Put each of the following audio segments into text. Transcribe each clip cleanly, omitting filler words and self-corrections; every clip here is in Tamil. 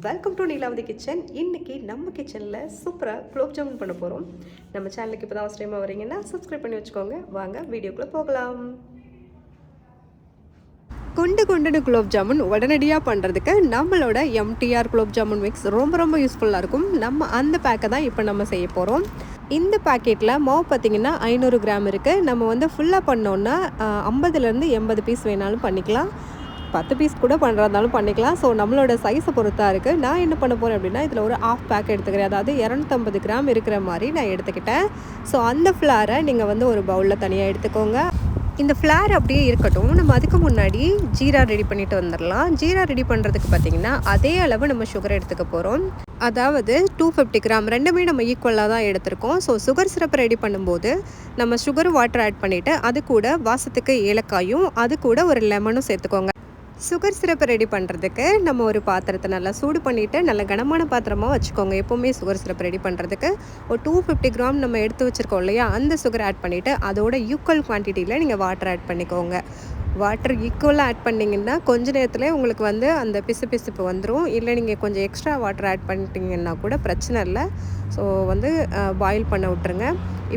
Welcome to Neelavathi kitchen. இன்றைக்கி நம்ம கிச்சனில் சூப்பராக குலோப் ஜாமுன் பண்ண போகிறோம். நம்ம சேனலுக்கு இப்போ தான் ஃபஸ்ட் டைமாக வரீங்கன்னா சப்ஸ்கிரைப் பண்ணி வச்சுக்கோங்க. வாங்க வீடியோக்குள்ளே போகலாம். குண்டு குலோப் ஜாமுன் உடனடியாக பண்ணுறதுக்கு நம்மளோட எம்டிஆர் குலோப் ஜாமுன் மிக்ஸ் ரொம்ப யூஸ்ஃபுல்லாக இருக்கும். நம்ம அந்த பேக்கை தான் இப்போ நம்ம செய்ய போகிறோம். இந்த பேக்கெட்டில் மாவு பார்த்திங்கன்னா 500 கிராம் இருக்குது. நம்ம வந்து ஃபுல்லாக பண்ணோன்னா 50லேருந்து 80 பீஸ் வேணாலும் பண்ணிக்கலாம். 10 பீஸ் கூட பண்ணுறதாலும் பண்ணிக்கலாம். ஸோ நம்மளோட சைஸை பொறுத்தா இருக்குது. நான் என்ன பண்ண போகிறேன் அப்படின்னா, இதில் ஒரு ½ பேக் எடுத்துக்கிறேன். அதாவது 250 கிராம் இருக்கிற மாதிரி நான் எடுத்துக்கிட்டேன். ஸோ அந்த ஃப்ளாரை நீங்கள் வந்து ஒரு பவுலில் தனியாக எடுத்துக்கோங்க. இந்த ஃப்ளார் அப்படியே இருக்கட்டும். நம்ம அதுக்கு முன்னாடி ஜீரா ரெடி பண்ணிட்டு வந்துடலாம். ஜீரா ரெடி பண்ணுறதுக்கு பார்த்திங்கன்னா அதே அளவு நம்ம சுகர் எடுத்துக்க போகிறோம். அதாவது 250 கிராம் ரெண்டுமே நம்ம ஈக்குவலாக தான் எடுத்திருக்கோம். ஸோ சுகர் சிரப் ரெடி பண்ணும்போது நம்ம சுகர் வாட்டர் ஆட் பண்ணிவிட்டு அது கூட வாசத்துக்கு ஏலக்காயும் அது கூட ஒரு லெமனும் சேர்த்துக்கோங்க. சுகர் சிரப்பை ரெடி பண்ணுறதுக்கு நம்ம ஒரு பாத்திரத்தை நல்லா சூடு பண்ணிவிட்டு நல்ல கனமான பாத்திரமாக வச்சுக்கோங்க. எப்போவுமே சுகர் சிரப் ரெடி பண்ணுறதுக்கு ஒரு 250 கிராம் நம்ம எடுத்து வச்சுருக்கோம் இல்லையா, அந்த சுகர் ஆட் பண்ணிவிட்டு அதோட ஈக்குவல் குவான்டிட்டியில் நீங்கள் வாட்டர் ஆட் பண்ணிக்கோங்க. வாட்டர் ஈக்குவலாக ஆட் பண்ணிங்கன்னா கொஞ்ச நேரத்தில் உங்களுக்கு வந்து அந்த பிசுப்பு வந்துடும். இல்லை நீங்கள் கொஞ்சம் எக்ஸ்ட்ரா வாட்டர் ஆட் பண்ணிட்டீங்கன்னா கூட பிரச்சனை இல்லை. ஸோ வந்து பாயில் பண்ண விட்டுருங்க.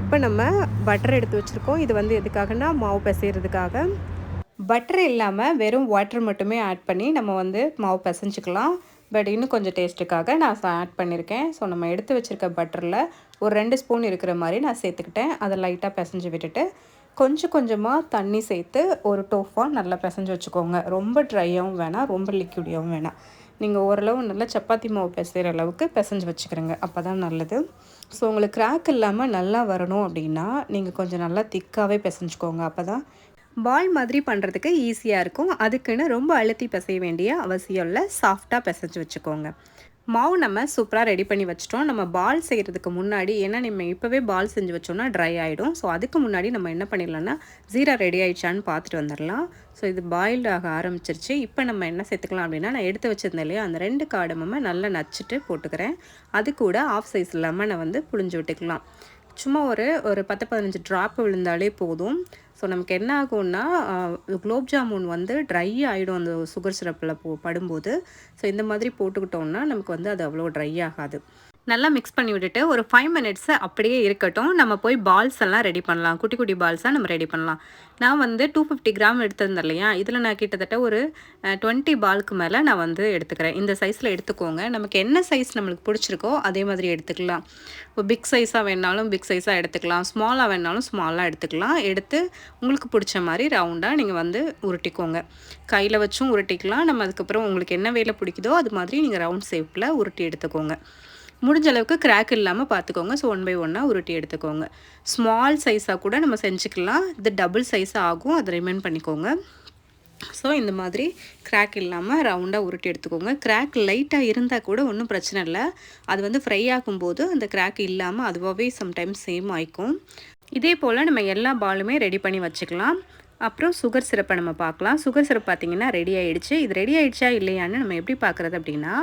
இப்போ நம்ம பட்டர் எடுத்து வச்சுருக்கோம். இது வந்து எதுக்காகனா மாவு பிசைகிறதுக்காக. பட்டர் இல்லாமல் வெறும் வாட்டர் மட்டுமே ஆட் பண்ணி நம்ம வந்து மாவு பிசைஞ்சிக்கலாம். பட் இன்னும் கொஞ்சம் டேஸ்ட்டுக்காக நான் ஆட் பண்ணியிருக்கேன். ஸோ நம்ம எடுத்து வச்சுருக்க பட்டரில் ஒரு 2 ஸ்பூன் இருக்கிற மாதிரி நான் சேர்த்துக்கிட்டேன். அதை லைட்டாக பிசைஞ்சு விட்டுட்டு கொஞ்சமாக தண்ணி சேர்த்து ஒரு டோஃபாக நல்லா பிசைஞ்சு வச்சுக்கோங்க. ரொம்ப ட்ரையாகவும் வேணாம், ரொம்ப லிக்விடியாகவும் வேணாம். நீங்கள் ஓரளவு நல்லா சப்பாத்தி மாவு பிசைகிற அளவுக்கு பிசைஞ்சு வச்சுக்கிறேங்க. அப்போ தான் நல்லது. ஸோ உங்களுக்கு கிராக் இல்லாமல் நல்லா வரணும் அப்படின்னா நீங்கள் கொஞ்சம் நல்லா திக்காகவே பிசைஞ்சுக்கோங்க. அப்போ தான் பால் மாதிரி பண்ணுறதுக்கு ஈஸியாக இருக்கும். அதுக்குன்னு ரொம்ப அழுத்தி பிசைய வேண்டிய அவசியம் இல்லை. சாஃப்டாக பிசைஞ்சு வச்சுக்கோங்க. மாவு நம்ம சூப்பராக ரெடி பண்ணி வச்சிட்டோம். நம்ம பால் செய்கிறதுக்கு முன்னாடி, ஏன்னா நம்ம இப்போவே பால் செஞ்சு வச்சோம்னா ட்ரை ஆகிடும். ஸோ அதுக்கு முன்னாடி நம்ம என்ன பண்ணிடலாம்னா ஜீரா ரெடி ஆகிடுச்சான்னு பார்த்துட்டு வந்துடலாம். ஸோ இது பாயில்டு ஆக ஆரம்பிச்சிருச்சு. இப்போ நம்ம என்ன சேர்த்துக்கலாம் அப்படின்னா, நான் எடுத்து வச்சுருந்தேன் இல்லையா, அந்த 2 காடமுமே நல்லா நச்சுட்டு போட்டுக்கிறேன். அது கூட ஆஃப் சைஸ் லெமனை வந்து புழிஞ்சு விட்டுக்கலாம். சும்மா ஒரு 10-15 ட்ராப் விழுந்தாலே போதும். ஸோ நமக்கு என்ன ஆகும்னா, குலோப் ஜாமுன் வந்து ட்ரை ஆகிடும் அந்த சுகர் சிரப்பில் படும்போது. ஸோ இந்த மாதிரி போட்டுக்கிட்டோம்னா நமக்கு வந்து அது அவ்வளோ ட்ரை ஆகாது. நல்லா மிக்ஸ் பண்ணி விட்டுட்டு ஒரு 5 மினிட்ஸ் அப்படியே இருக்கட்டும். நம்ம போய் பால்ஸ் எல்லாம் ரெடி பண்ணலாம். குட்டி பால்ஸாக நம்ம ரெடி பண்ணலாம். நான் வந்து 250 கிராம் எடுத்திருந்தேன் இல்லையா, இதில் நான் கிட்டத்தட்ட ஒரு 20 பாலுக்கு மேலே நான் வந்து எடுத்துக்கிறேன். இந்த சைஸில் எடுத்துக்கோங்க. நமக்கு என்ன சைஸ் நம்மளுக்கு பிடிச்சிருக்கோ அதே மாதிரி எடுத்துக்கலாம். இப்போ பிக் சைஸாக வேணாலும் பிக் சைஸாக எடுத்துக்கலாம், ஸ்மாலாக வேணாலும் ஸ்மாலாக எடுத்துக்கலாம். எடுத்து உங்களுக்கு பிடிச்ச மாதிரி ரவுண்டாக நீங்கள் வந்து உருட்டிக்கோங்க. கையில் வச்சும் உருட்டிக்கலாம். நம்ம அதுக்கப்புறம் உங்களுக்கு என்ன வேலை பிடிக்குதோ அது மாதிரி நீங்கள் ரவுண்ட் ஷேப்பில் உருட்டி எடுத்துக்கோங்க. முடிஞ்ச அளவுக்கு கிராக் இல்லாமல் பார்த்துக்கோங்க. ஸோ 1 பை 1 உருட்டி எடுத்துக்கோங்க. ஸ்மால் சைஸாக கூட நம்ம செஞ்சுக்கலாம். இது டபுள் சைஸாக ஆகும், அதை ரிமைண்ட் பண்ணிக்கோங்க. ஸோ இந்த மாதிரி கிராக் இல்லாமல் ரவுண்டாக உருட்டி எடுத்துக்கோங்க. கிராக் லைட்டாக இருந்தால் கூட ஒன்றும் பிரச்சனை இல்லை. அது வந்து ஃப்ரை ஆகும்போது அந்த கிராக் இல்லாமல் அதுவாகவே சம்டைம்ஸ் சேம் ஆகிக்கும். இதே போல் நம்ம எல்லா பாலுமே ரெடி பண்ணி வச்சுக்கலாம். அப்புறம் சுகர் சிரப்பை நம்ம பார்க்கலாம். சுகர் சிரப் பார்த்திங்கன்னா ரெடி ஆகிடுச்சு. இது ரெடி ஆகிடுச்சா இல்லையான்னு நம்ம எப்படி பார்க்குறது அப்படின்னா,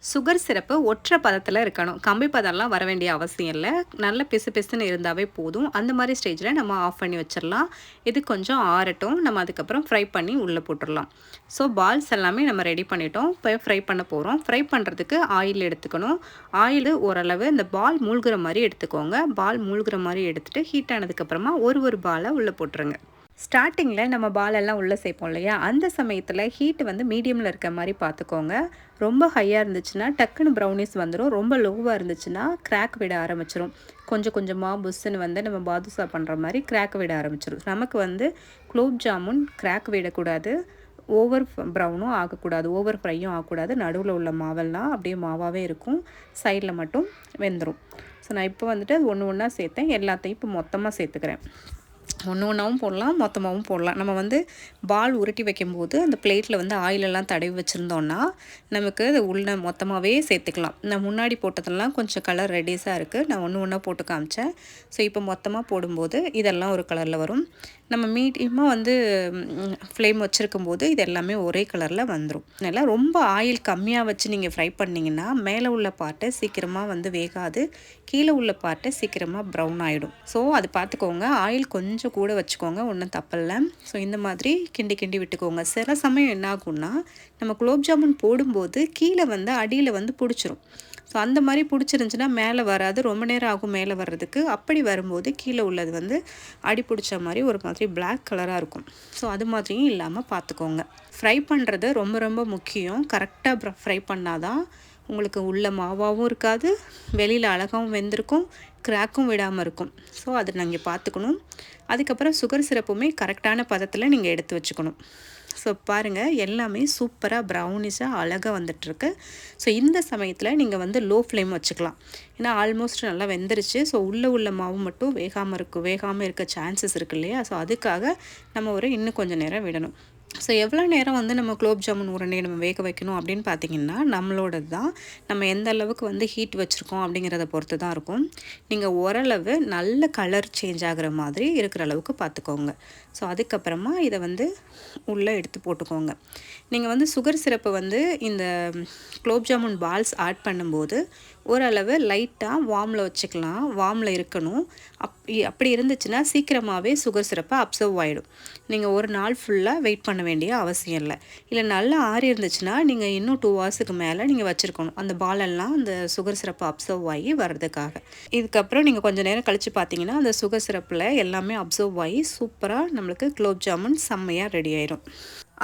சுகர் சிரப்பு ஒற்றை பதத்தில் இருக்கணும். கம்பி பதம்லாம் வர வேண்டிய அவசியம் இல்லை. நல்ல பிசுன்னு இருந்தாவே போதும். அந்த மாதிரி ஸ்டேஜில் நம்ம ஆஃப் பண்ணி வச்சிடலாம். இது கொஞ்சம் ஆறட்டும். நம்ம அதுக்கப்புறம் ஃப்ரை பண்ணி உள்ளே போட்டுடலாம். ஸோ பால்ஸ் எல்லாமே நம்ம ரெடி பண்ணிட்டோம். இப்போ ஃப்ரை பண்ண போகிறோம். ஃப்ரை பண்ணுறதுக்கு ஆயில் எடுத்துக்கணும். ஆயில் ஓரளவு இந்த பால் மூழ்கிற மாதிரி எடுத்துக்கோங்க. பால் மூழ்கிற மாதிரி எடுத்துகிட்டு ஹீட் ஆனதுக்கப்புறமா ஒரு பாலை உள்ளே போட்டுருங்க. ஸ்டார்டிங்கில் நம்ம பாலெல்லாம் உள்ளே சேர்ப்போம் இல்லையா, அந்த சமயத்தில் ஹீட் வந்து மீடியமில் இருக்க மாதிரி பார்த்துக்கோங்க. ரொம்ப ஹையாக இருந்துச்சுன்னா டக்குன்னு ப்ரௌனிஸ் வந்துடும். ரொம்ப லோவாக இருந்துச்சுன்னா கிராக் விட ஆரம்பிச்சிடும். கொஞ்சமாக புஷ்ஷுன்னு வந்து நம்ம பாதுஷா பண்ணுற மாதிரி கிராக் விட ஆரம்பிச்சிடும். நமக்கு வந்து குலோப் ஜாமுன் கிராக் விடக்கூடாது, ஓவர் ப்ரௌனும் ஆகக்கூடாது, ஓவர் ஃப்ரையும் ஆகக்கூடாது. நடுவில் உள்ள மாவெல்லாம் அப்படியே மாவாகவே இருக்கும். சைடில் மட்டும் வெந்துடும். ஸோ நான் இப்போ வந்துட்டு ஒன்றா சேர்த்தேன். எல்லாத்தையும் இப்போ மொத்தமாக சேர்த்துக்கிறேன். ஒன்றாவும் போடலாம், மொத்தமாகவும் போடலாம். நம்ம வந்து பால் உருட்டி வைக்கும்போது அந்த பிளேட்டில் வந்து ஆயிலெல்லாம் தடவி வச்சுருந்தோன்னா நமக்கு அது உள்ளே மொத்தமாகவே சேர்த்துக்கலாம். நான் முன்னாடி போட்டதெல்லாம் கொஞ்சம் கலர் ரெடிஸாக இருக்குது. நான் ஒன்றா போட்டு காமிச்சேன். ஸோ இப்போ மொத்தமாக போடும்போது இதெல்லாம் ஒரு கலரில் வரும். நம்ம மீடியமாக வந்து ஃப்ளேம் வச்சுருக்கும்போது இது எல்லாமே ஒரே கலரில் வந்துடும். அதனால் ரொம்ப ஆயில் கம்மியாக வச்சு நீங்கள் ஃப்ரை பண்ணிங்கன்னா மேலே உள்ள பார்ட்டை சீக்கிரமாக வந்து வேகாது, கீழே உள்ள பார்ட்டை சீக்கிரமாக ப்ரௌன் ஆகிடும். ஸோ அது பார்த்துக்கோங்க. ஆயில் கொஞ்சம் கூட வச்சுக்கோங்க, ஒன்றும் தப்பில்ல. ஸோ இந்த மாதிரி கிண்டி கிண்டி விட்டுக்கோங்க. சில சமயம் என்ன ஆகும்னா, நம்ம குலோப் ஜாமுன் போடும்போது கீழே வந்து அடியில் வந்து பிடிச்சிரும். ஸோ அந்த மாதிரி பிடிச்சிருந்துச்சின்னா மேலே வராது, ரொம்ப நேரம் ஆகும் மேலே வர்றதுக்கு. அப்படி வரும்போது கீழே உள்ளது வந்து அடி பிடிச்ச மாதிரி ஒரு மாதிரி பிளாக் கலராக இருக்கும். ஸோ அது மாதிரியும் இல்லாமல் பார்த்துக்கோங்க. ஃப்ரை பண்ணுறது ரொம்ப ரொம்ப முக்கியம். கரெக்டாக ஃப்ரை பண்ணாதான் உங்களுக்கு உள்ள மாவாகவும் இருக்காது, வெளியில் அழகாகவும் வெந்திருக்கும், கிராக்கும் விடாமல் இருக்கும். ஸோ அதை நீங்கள் பார்த்துக்கணும். அதுக்கப்புறம் சுகர் சிரப்புமே கரெக்டான பதத்தில் நீங்கள் எடுத்து வச்சுக்கணும். ஸோ பாருங்கள், எல்லாமே சூப்பராக ப்ரௌனிஷாக அழகாக வந்துட்டுருக்கு. ஸோ இந்த சமயத்தில் நீங்கள் வந்து லோ ஃப்ளேம் வச்சுக்கலாம். ஏன்னா ஆல்மோஸ்ட் நல்லா வெந்துருச்சு. ஸோ உள்ள மாவு மட்டும் வேகாமல் இருக்க சான்சஸ் இருக்குது இல்லையா? ஸோ அதுக்காக நம்ம இன்னும் கொஞ்சம் நேரம் விடணும். ஸோ எவ்வளோ நேரம் வந்து நம்ம குலோப் ஜாமுன் உருண்டையை நம்ம வேக வைக்கணும் அப்படின்னு பார்த்தீங்கன்னா, நம்மளோடது தான். நம்ம எந்த அளவுக்கு வந்து ஹீட் வச்சுருக்கோம் அப்படிங்கிறத பொறுத்து தான் இருக்கும். நீங்கள் ஓரளவு நல்ல கலர் சேஞ்ச் ஆகிற மாதிரி இருக்கிற அளவுக்கு பார்த்துக்கோங்க. ஸோ அதுக்கப்புறமா இதை வந்து உள்ளே எடுத்து போட்டுக்கோங்க. நீங்கள் வந்து சுகர் சிரப்பை வந்து இந்த குலோப் ஜாமுன் பால்ஸ் ஆட் பண்ணும்போது ஓரளவு லைட்டாக வார்மில் வச்சுக்கலாம். வார்மில் இருக்கணும். அப்படி இருந்துச்சுன்னா சீக்கிரமாகவே சுகர் சிரப்பை அப்சர்வ் ஆகிடும். நீங்கள் ஒரு நாள் ஃபுல்லாக வெயிட் பண்ண வேண்டிய அவசியம் இல்லை. நல்லா ஆறி இருந்துச்சுன்னா நீங்கள் இன்னும் 2 ஹவர்ஸுக்கு மேலே நீங்கள் வச்சுருக்கணும், அந்த பாலெல்லாம் அந்த சுகர் சிரப்பை அப்சர்வ் ஆகி வர்றதுக்காக. இதுக்கப்புறம் நீங்கள் கொஞ்சம் நேரம் கழித்து பார்த்தீங்கன்னா அந்த சுகர் சிரப்பில் எல்லாமே அப்சர்வ் ஆகி சூப்பராக நம்மளுக்கு குலோப் ஜாமுன் செம்மையாக ரெடி ஆயிடும்.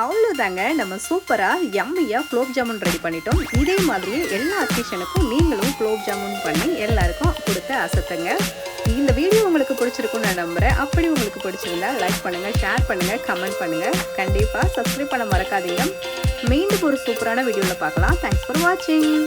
அவ்வளோதாங்க, நம்ம சூப்பராக யம்மியாக குலோப் ஜாமுன் ரெடி பண்ணிட்டோம். இதே மாதிரி எல்லா அக்கேஷனுக்கும் நீங்களும் குலோப் ஜாமுன் பண்ணி எல்லாருக்கும் கொடுத்து அசத்துங்க. இந்த வீடியோ உங்களுக்கு பிடிச்சிருக்குன்னு நான் நம்புகிறேன். அப்படி உங்களுக்கு பிடிச்சிருந்தா லைக் பண்ணுங்கள், ஷேர் பண்ணுங்கள், கமெண்ட் பண்ணுங்கள். கண்டிப்பாக சப்ஸ்கிரைப் பண்ண மறக்காதீங்க. மீண்டும் ஒரு சூப்பரான வீடியோவில் பார்க்கலாம். தேங்க்ஸ் ஃபார் வாட்சிங்.